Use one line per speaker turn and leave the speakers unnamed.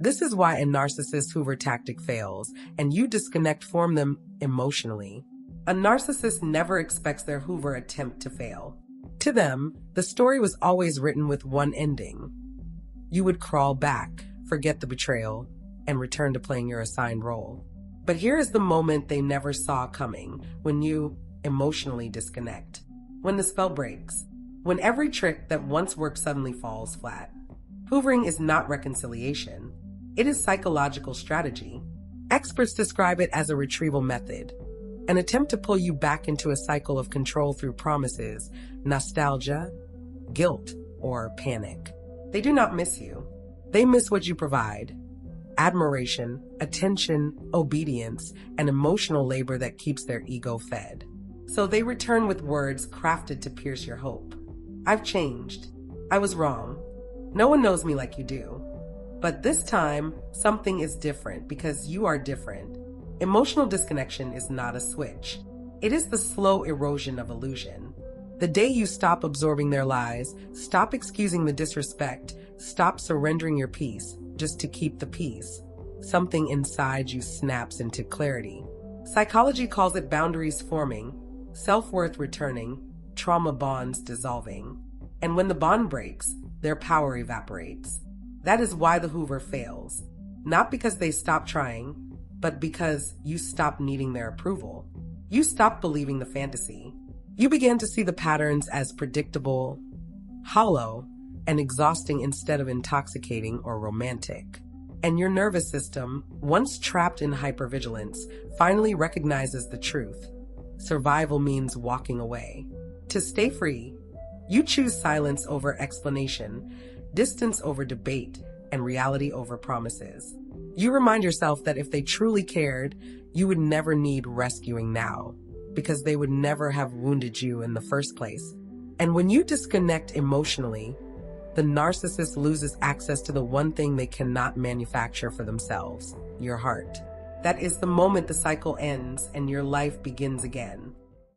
This is why a narcissist Hoover tactic fails, and you disconnect from them emotionally. A narcissist never expects their Hoover attempt to fail. To them, the story was always written with one ending. You would crawl back, forget the betrayal, and return to playing your assigned role. But here is the moment they never saw coming, when you emotionally disconnect. When the spell breaks. When every trick that once worked suddenly falls flat. Hoovering is not reconciliation. It is psychological strategy. Experts describe it as a retrieval method, an attempt to pull you back into a cycle of control through promises, nostalgia, guilt, or panic. They do not miss you. They miss what you provide. Admiration, attention, obedience, and emotional labor that keeps their ego fed. So they return with words crafted to pierce your hope. I've changed. I was wrong. No one knows me like you do. But this time, something is different because you are different. Emotional disconnection is not a switch. It is the slow erosion of illusion. The day you stop absorbing their lies, stop excusing the disrespect, stop surrendering your peace just to keep the peace, something inside you snaps into clarity. Psychology calls it boundaries forming, self-worth returning, trauma bonds dissolving. And when the bond breaks, their power evaporates. That is why the Hoover fails. Not because they stop trying, but because you stop needing their approval. You stop believing the fantasy. You began to see the patterns as predictable, hollow, and exhausting instead of intoxicating or romantic. And your nervous system, once trapped in hypervigilance, finally recognizes the truth. Survival means walking away. To stay free, you choose silence over explanation, distance over debate, and reality over promises. You remind yourself that if they truly cared, you would never need rescuing now, because they would never have wounded you in the first place. And when you disconnect emotionally, the narcissist loses access to the one thing they cannot manufacture for themselves, your heart. That is the moment the cycle ends and your life begins again.